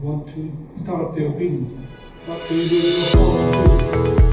want to start their business. What do you do?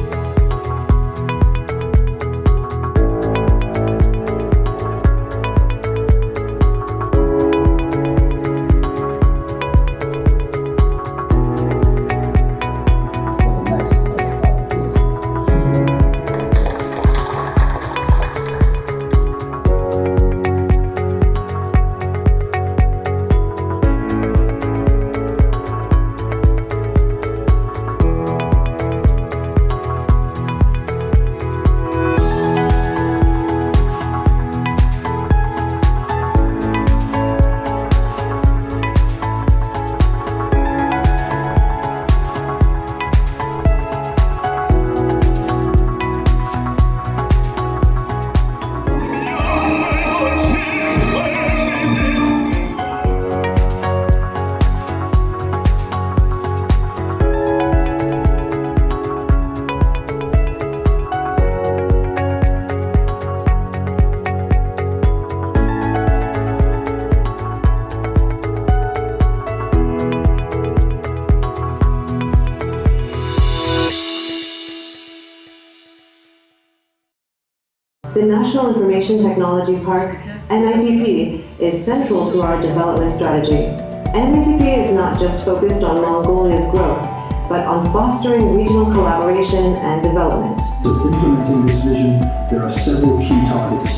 The National Information Technology Park, NITP, is central to our development strategy. NITP is not just focused on Mongolia's growth, but on fostering regional collaboration and development. So implementing this vision, there are several key targets.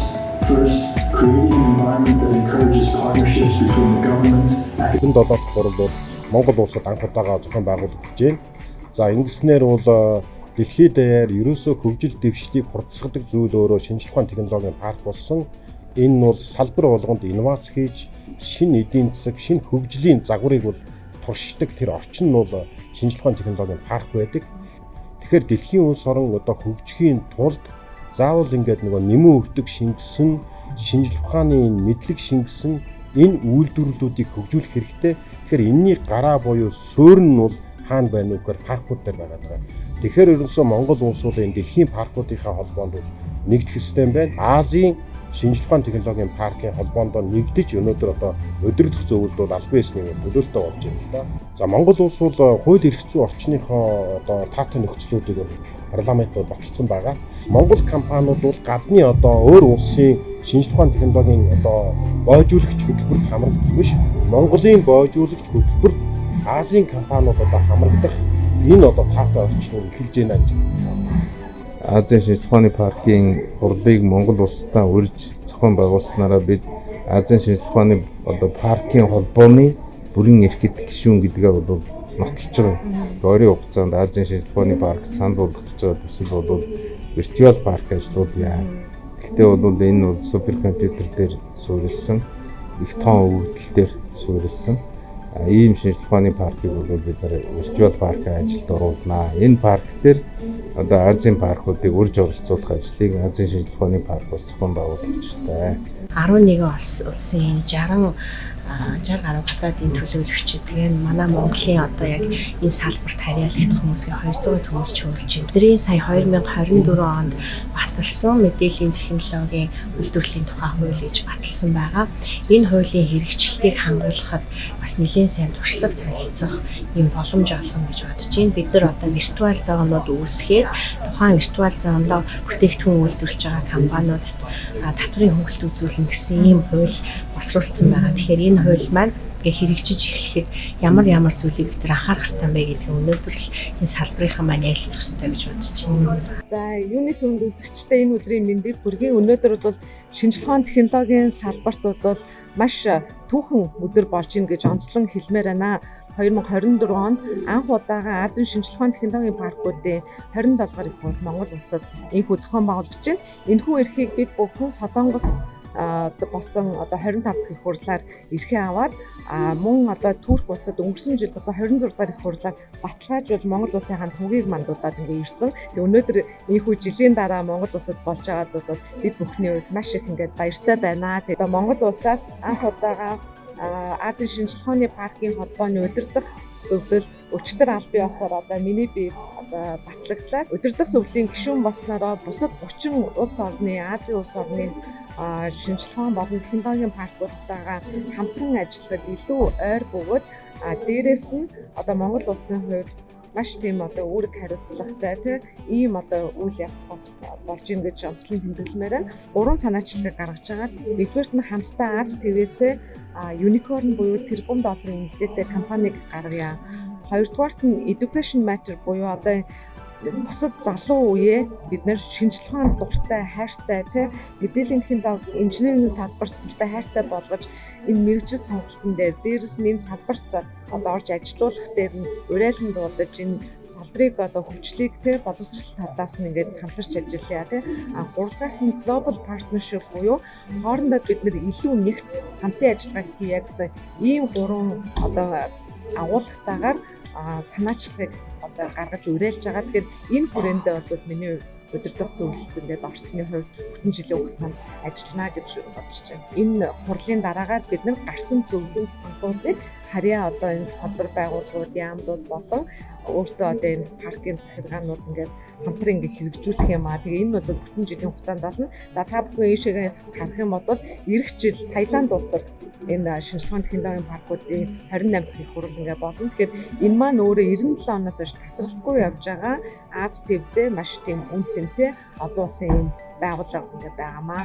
First, creating an environment that encourages partnerships between the government, энэ 7 дахь хурал бол Монгол улсад анх удаага зохион байгуулагдаж байна. За ингэснээр бол дэлхийд даяар ерөөсөө хөгжил дэвшлийг хурцгадаг зүйл өөрөө шинжлэх ухааны технологийн парк болсон. Энэ нь бол салбар болгонд инновац хийж, шинэ эдийн засаг, шинэ хөгжлийн загварыг бол туршдаг тэр орчин нь бол шинжлэх ухааны технологийн парк байдаг. Тэгэхээр дэлхийн улс орон одоо хөгжихийн тулд заавал ингээд нөгөө нэмэн өртөг шингэсэн, шинжлэх ухааны мэдлэг шингэсэн энэ үйлдвэрлэлүүдийг хөгжүүлэх хэрэгтэй. Тэгэхээр энэний гараа буюу суурь нь бол хаана байна вэ гэхээр паркууд дээр байгаа даа. Тэгэхээр ерөнхийдөө Монгол улс бол энэ дэлхийн паркуудынхаа холбоонд нэгдэх ёстой юм байна. Азийн шинжлэх ухааны технологийн паркын холбоонд нэгдэж өнөөдөр одоо удирдах зөвлөлд бол аль биесний төлөөлтөй болж байна л да. За Монгол улс бол хууль эрх зүйн орчныхоо одоо таатай нөхцлүүдийг парламентод баталсан байгаа. Монгол компаниуд бол гадны одоо өөр улсын шинжлэх ухааны технологийн одоо боожуулагч хөтөлбөрт хамрагдах биш. Монголын боожуулагч хөтөлбөрт Азийн компаниуд одоо хамрагдах энэ одоо таатай орчныг эхэлж байна гэж. Азийн шинжлэх ухааны паркын хурлыг Монгол улстай урьж зохион байгуулснараа бид Азийн шинжлэх ухааны одоо паркын холбооны бүрэн эрхэт гишүүн гэдгээ бол нотолж байгаа. Өөрийн хугацаанд Азийн шинжлэх ухааны парк санал болгох гэж байгаа төсөл бол виртуал парк ажиллуулъя. Гэхдээ бол энэ бол суперкомпьютер дээр суурилсан, их тоон өгөгдөл дээр суурилсан ийм шинжлэх ухааны паркыг бол бид виртуал паркын ажилд оруулнаа. Энэ парк дээр одоо Азийн паркуудыг урьж оролцуулах ажлыг Азийн шинжлэх ухааны парк бас зохион байгуулж байна. 11 улсын 60 гаруй гадаадын төлөөлөгчид тэгээд манай Монголын одоо яг энэ салбарт харьяалагдах хүмүүсийн 200 хүмүүс чуулж байна. Тэрийн сая 2024 онд баталсан мэдээллийн технологийн үйлдвэрлэлийн тухай хууль гэж баталсан байгаа. Энэ хуулийн хэрэгжилтийг хангуулахад бас нэлээд сайн туршлага солилцох юм боломж олгоно гэж бодож байна. Бид нар одоо виртуал зоонууд үүсгээд тухайн виртуал зоондоо бүтээгдэхүүн үйлдвэрлэж байгаа компаниудад татврын хөнгөлөлт үзүүлнэ гэсэн ийм хууль босруулсан байгаа. Тэгэхээр энэ хууль маань хэрэгжиж эхлэхэд ямар зүйлийг бид нар анхаарах хэрэгтэй бэ гэдгийг өнөөдөр л энэ салбарынхан маань ярилцах хэрэгтэй гэж бодож байна. За, юуны түнд үзэгчтэй энэ өдрийн мэндийг хүргэе. Өнөөдөр бол шинжлэх ухааны технологийн салбарт бол маш түүхэн өдөр болж ийн гэж онцлон хэлмээр байна. 2024 онд анх удаага Азийн шинжлэх ухааны технологийн паркуудын 27 дахь их бол Монгол улсад энэхүү зохион байгуулж байна. Энэхүү эрхийг бид бүхэн Солонгос болсон одоо 25 дахь их хурлаар эрхээ аваад мөн одоо Турк улсад өнгөрсөн жил болсон 26 дахь их хурлаар баталгаажуулж Монгол улсын хаан түгийг мандуулаад ингээ ирсэн. Тэгээ өнөөдөр энэхүү жилийн дараа Монгол улсад болж байгаад бол бид бүхний хувьд маш их ингээд баяртай байна. Тэгээ Монгол улсаас анх удаага Азийн шинжлэх ухааны паркын холбооны удирдах зөвлөлд өчтөр аль бие осоор одоо миний бие одоо батлагдлаа. Удирдах зөвлөлийн гишүүн болсноороо бусад 30 улс орны Азийн улс орны шинжилгээ болон технологийн паркуудтайгаа хамтран ажиллахад илүү ойр бөгөөд дээрээс нь одоо Монгол улсын хувьд маш тийм одоо үүрэг хариуцлагатай ийм одоо үйл явц болж ийн гэж онцлог тэмдэглэмээр байна. 3 санаачлагыг гаргаж байгаа. Нэгдүгээрт нь хамтдаа Аз ТV-с Unicorn буюу тэрбум долларын үнэлгээтэй компаниг гаргая. Хоёрдугаарт нь Education Matter буюу одоо бусад залуу үеэ бид нэр шинжилгээнд дуртай, хайртай мэдээллийн технологи, инженерийн салбарт дуртай хайртай болгож энэ мэргэжил сонголтын дээрээс нь энэ салбарт одоо орж ажиллах дээр нь уриалан дуудаж энэ салбарыг одоо хөгжлийг боловсрол талаас нь ингээд хамтарч ажиллая гуравдугаарт нь Global Partnership буюу хоорондоо бид нэр илүү нэгт хамтын ажиллагааг хийя гэсэн ийм 3 одоо агуулгатаагаар санаачлагыг одоо гаргаж уриалж байгаа. Тэгэхээр энэ хүрээндээ бол миний удирдах зөвлөлт ингээд орсны хувьд бүтэн жилийн хугацаанд ажиллана гэж бодож байна. Энэ хурлын дараагаар бид нар гарсан зөвлөлийн саналуудыг харьяа одоо энэ салбар байгууллагууд, яамдууд болон өөрсдөө одоо энэ паркийн захиргаанууд ингээд хамтран ингээд хэрэгжүүлэх юм аа. Тэгээ энэ бол бүтэн жилийн хугацаанд болно. За та бүхэн ийшээгээ харах юм бол эх жил Таиланд улсад энэ шинжилгээний технологийн паркуудын 28 дахь их хурал ингээ болно. Тэгэхээр энэ маань өөрөө 97 оноос хойш тасралтгүй явж байгаа Аз ТV-д маш тийм үнцэнтэй олон улсын юм байгууллага ингээ байгаамаа.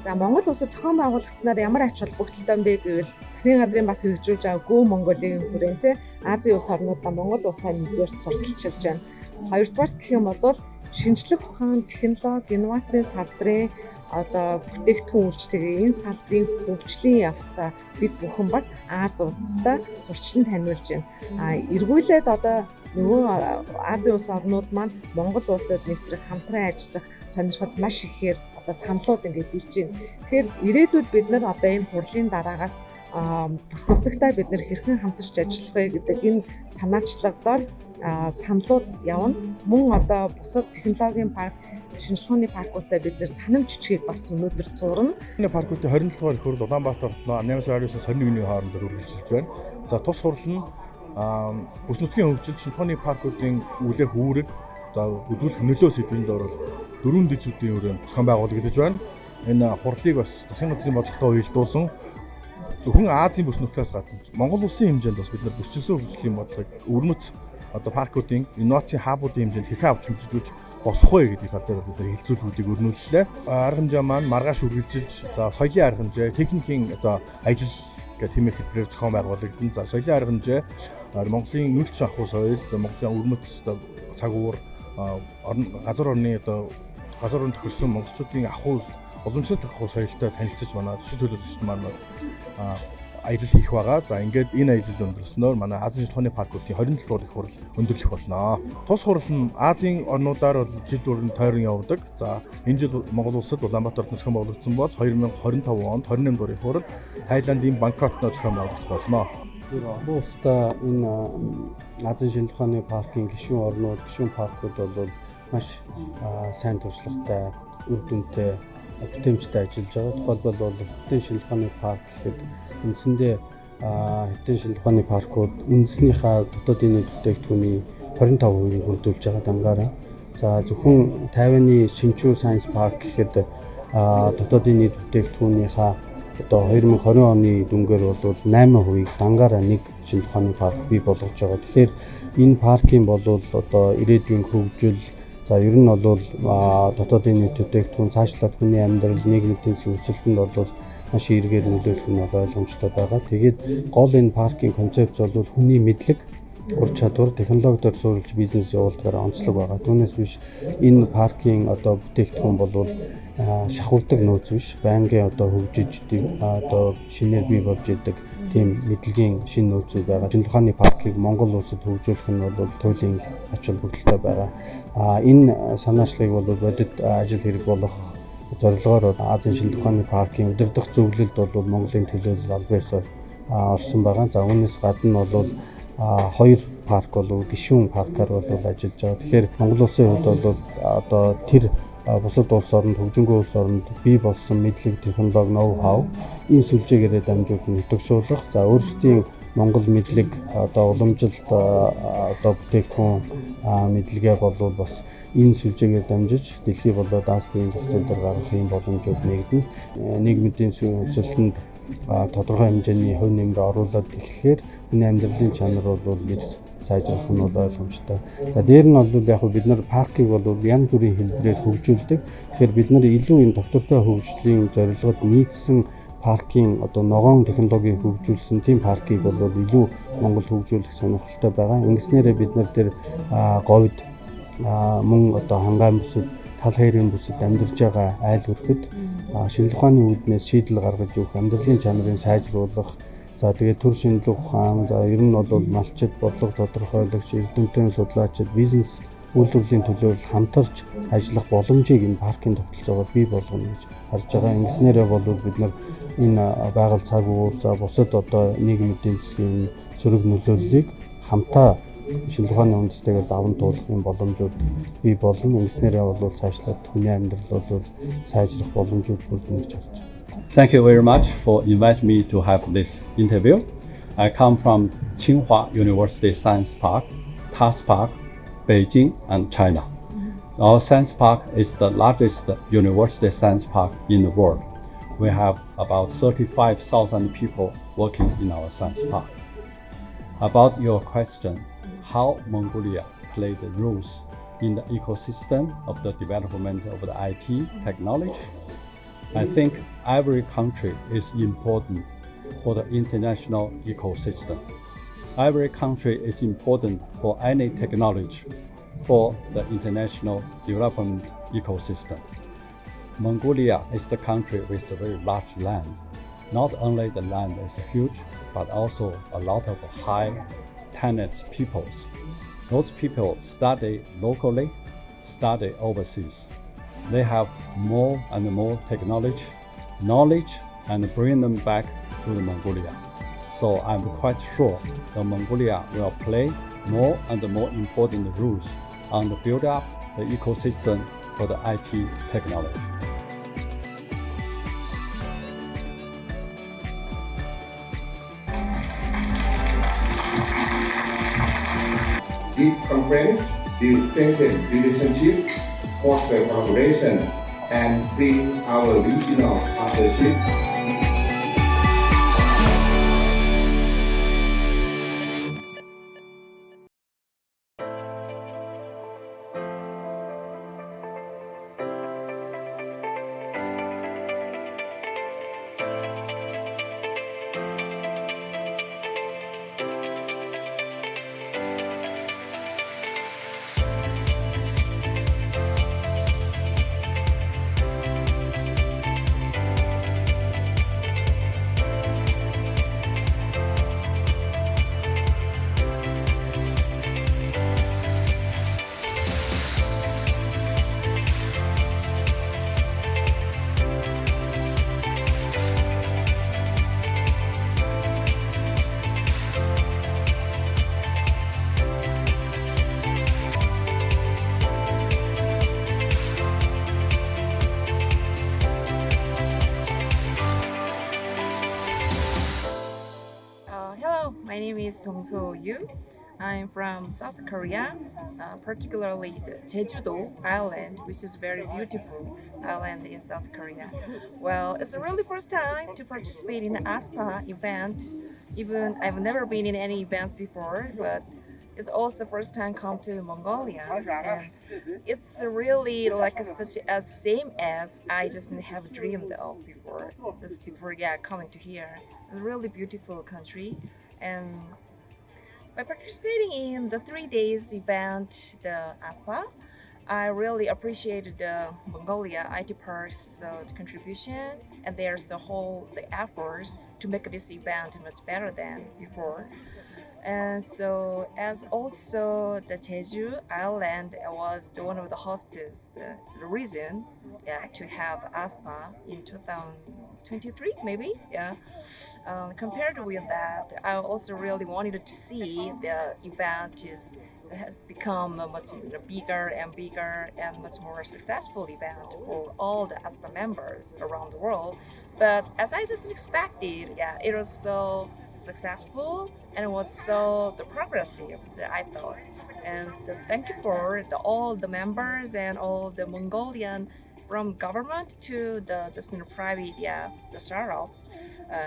За Монгол улсад зохион байгуулагчнаар ямар ач холбогдолтой юм бэ гэвэл засгийн газрын бас хэрэгжүүлж байгаа Go Mongolia-ийн хүрээнд Азийн улс орнуудаа Монгол улсаа нэгдүгээр сурталчилж байна. Хоёрдугаар гэх юм бол шинжлэх ухаан, технологи, инновацийн салбарын одоо бүтээгдэхүүн үйлчлэгээ энэ салбарын хөгжлийн явцаа бид бүхэн бас Аз улстай сурчлан таниулж байна. Эргүүлээд одоо нөгөө Азийн улс орнууд маань Монгол улсад нэвтрэх хамтран ажиллах сонирхол маш ихээр одоо саналууд ингээд ирж байна. Тэгэхээр ирээдүйд бид нар одоо энэ хурлын дараагаас бус нутагтай бид нар хэрхэн хамтарч ажиллах вэ гэдэг энэ санаачлагдаар саналууд явна. Мөн одоо бусад технологийн парк, шинжилгээний паркуудаа бид нэр санамж жижиг бас өнөөдөр зурна. Энэ паркуудын 27 дугаар их хурл Улаанбаатар хотноо 8-9-с 21-ний хоорондоор үргэлжилж байна. За тус хурал нь бүс нутгийн хөгжил, шинжилгээний паркуудын үлээх үүрэг, за үзүүлэх нөлөө сэдвэнд орол 4 дэд зүдийн өрөөнд зохион байгуулагдаж байна. Энэ хурлыг бас засгийн газрын бодлоготой уялдуулан зөвхөн Азийн бүс нутгаас гадна Монгол улсын хэмжээнд бас бид нар бүсчилсэн хөгжлийн бодлогыг өрнөц одоо паркуудын инновацийн хабуудын хэмжээнд хэрхэн авч хэмжиж болох вэ гэдэг тал дээр бид нар хилцүүлгүүдийг өрнүүллээ. Арга хэмжээ маань маргааш үргэлжилж, за соёлын арга хэмжээ, техникийн одоо ажил гэх хэмээх хэлбэрээр зохион байгуулагдана. За соёлын арга хэмжээ Монголын нүүлтч ахуй соёл, Монголын өрмөц цаг уур, газар орны одоо газар орнд тохирсон монголчуудын ахуй уламжлалт ахуй соёлтой танилцж манай зочид төлөөлөгчд маань бол аялал хийх байгаа. За ингээд энэ аялал өндөрлснөөр манай Азийн шинжилгээний паркуудын 27 дугаар их хурал өндөрлөх болно. Тус хурал нь Азийн орнуудаар бол жил бүрийн тойрон явдаг. За энэ жил Монгол улсад Улаанбаатарт зохион байгуулагдсан бол 2025 онд 28 дугаар их хурал Таиландын Бангкокт зохион байгуулагдах болно. Олон улстай энэ Азийн шинжилгээний паркын гишүүн орнууд, гишүүн паркууд бол маш сайн туршлагатай, үр дүнтэй, бүтээмжтэй ажиллаж байгаа. Тухайлбал бол Хотын шинжилгээний парк гэхэд үндсэндээ Хотын шинжилгээний паркууд үндэснийхээ дотоодын нийт бүтээгдэхүүний 25%-ийг бүрдүүлж байгаа дангаараа. За зөвхөн Тайваны Шинчүү Сайенс парк гэхэд дотоодын нийт бүтээгдэхүүнийхээ одоо 2020 оны дүнгээр бол 8%-ийг дангаараа нэг шинжилгээний парк бий болгож байгаа. Тэгэхээр энэ паркийн бол одоо ирээдүйн хөгжил, за ер нь бол дотоодын нийт бүтээгдэхүүн цаашлаад хүний амьдрал, нийгмийн эдийн засгийн өсөлтөнд бол маш эргээр нөлөөлөх нь ойлгомжтой байгаа. Тэгээд гол энэ паркийн концепц бол хүний мэдлэг, ур чадвар, технологиор суурилж бизнес явуулдгаар онцлог байгаа. Түүнээс биш энэ паркийн одоо бүтээгдэхүүн бол шахуулдаг нөөц биш, байнгын одоо хөгжиж одоо шинээр бий болж идэг тийм мэдлэгийн шинэ нөөцүүд байгаа. Шинжилгээний паркийг Монгол улсад хөгжүүлэх нь бол туйлын ач холбогдолтой байгаа. Энэ санаачлагыг бол бодит ажил хэрэг болох зорилгоор Азийн шинжилгээний паркийн удирдах зөвлөлд бол Монголын төлөөлөл аль биесээр орсон байгаа. За үүнээс гадна бол 2 парк бол гишүүн паркаар бол ажиллаж байгаа. Тэгэхээр Монгол улсын хувьд бол одоо тэр бусад улс оронд, хөгжингүй улс оронд бий болсон мэдлэг, технологи, ноу хау энэ сүлжээгээрээ дамжуулж нутагшуулах, за өөрсдийн Монгол мэдлэг одоо уламжилт одоо бүтээгдэхүүн мэдлэгээ болвол бас энэ сүлжээгээр дамжиж дэлхий болоод Аз тивийн зах зээл дээр гаргахын боломжууд нэгдэнэ. Нийгмийн өсөлтөнд тодорхой хэмжээний хувь нэмрээ оруулаад эхлэхээр хүний амьдралын чанар бол гэж сайжрах нь бол ойлгомжтой. За дээр нь бол яг бид нар паркийг бол янз бүрийн хэлбэрээр хөгжүүлдэг. Тэгэхээр бид нар илүү энэ доктортой хөгжлийн зорилгод нийцсэн паркийн одоо ногоон технологиг хөгжүүлсэн тийм паркийг бол илүү Монгол хөгжүүлэх сонирхолтой байгаа. Ингэснээрээ бид нар тэр говьд мөн одоо хангаан бүсэд тал хайрын бүсэд амьдарч байгаа айл хүрхэд шинжлэх ухааны үүднээс шийдэл гаргаж өгөх, амьдралын чанарыг сайжруулах, за тэгээд төр шинжлэх ухаан, за ер нь бол малчид, бодлого тодорхойлогч, эрдэмтэн, судлаачид, бизнес үйлдвэрлэлийн төлөөлөл хамтарч ажиллах боломжийг энэ паркийн тогтолцоогоор бий болгоно гэж харж байгаа. Ингэснээрээ бол бид нар энэ байгаль цаг уур, за бусад одоо нийгмийн эдийн засгийн сөрөг нөлөөллийг хамтаа шинжлэх ухааны үндэстэйгээр даван туулахын боломжууд бий болно. Ингэснээрээ бол цаашлаад хүний амьдрал бол сайжрах боломжууд бүрдэнэ гэж харж байна. Thank you very much for inviting me to have this interview. I come from Tsinghua University Science Park, TAS Park, Beijing, and China. Our science park is the largest university science park in the world. We have about 35,000 people working in our science park. About your question, how Mongolia played the roles in the ecosystem of the development of the IT technology, I think every country is important for the international ecosystem. Every country is important for any technology for the international development ecosystem. Mongolia is the country with a very large land. Not only the land is huge, but also a lot of high talented peoples. Those people study locally, study overseas. They have more and more technology, knowledge, and bring them back to the Mongolia. So I'm quite sure that Mongolia will play more and more important roles on the build up the ecosystem for the IT technology. This conference will strengthen relationship, foster collaboration, and bring our regional partnership. Hello, my name is Dongso Yu. I'm from South Korea, particularly the Jeju-do Island, which is a very beautiful island in South Korea. Well, it's a really first time to participate in the ASPA event. Even I've never been in any events before, but it's also first time come to Mongolia, and it's really like such as same as I just have dreamed of before. Coming to here. It's a really beautiful country, and by participating in the 3 days event, the ASPA, I really appreciated the Mongolia IT Park's contribution and there's the efforts to make this event much better than before. And so, as also the Jeju Island was one of the host, the reason to have ASPA in 2023, maybe, yeah. Compared with that, I also really wanted to see the event has become a much bigger and much more successful event for all the ASPA members around the world. But as I just expected, it was so successful and was so progressive that I thought. And thank you for all the members and all the Mongolian, from government to the just private, the startups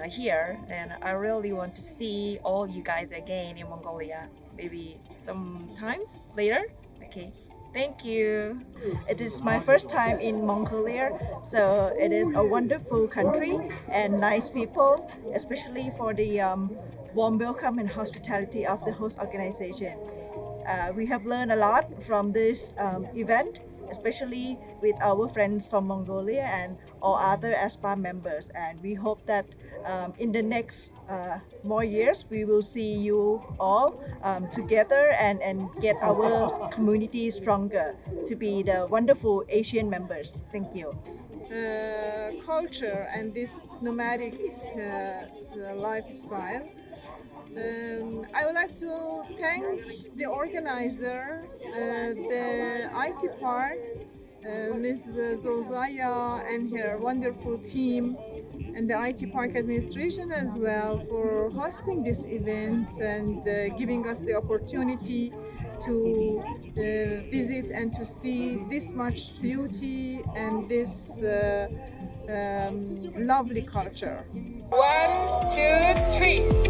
here. And I really want to see all you guys again in Mongolia, maybe sometimes later. Okay. Thank you. It is my first time in Mongolia, so it is a wonderful country and nice people, especially for the warm welcome and hospitality of the host organization. We have learned a lot from this event, especially with our friends from Mongolia and all other ASPA members. And we hope that in the next more years, we will see you all together and get our community stronger to be the wonderful Asian members. Thank you. Culture and this nomadic lifestyle. I would like to thank the organizer, the IT Park, Ms. Zolzaya and her wonderful team, and the IT Park administration as well for hosting this event and giving us the opportunity to visit and to see this much beauty and this lovely culture. 1, 2, 3.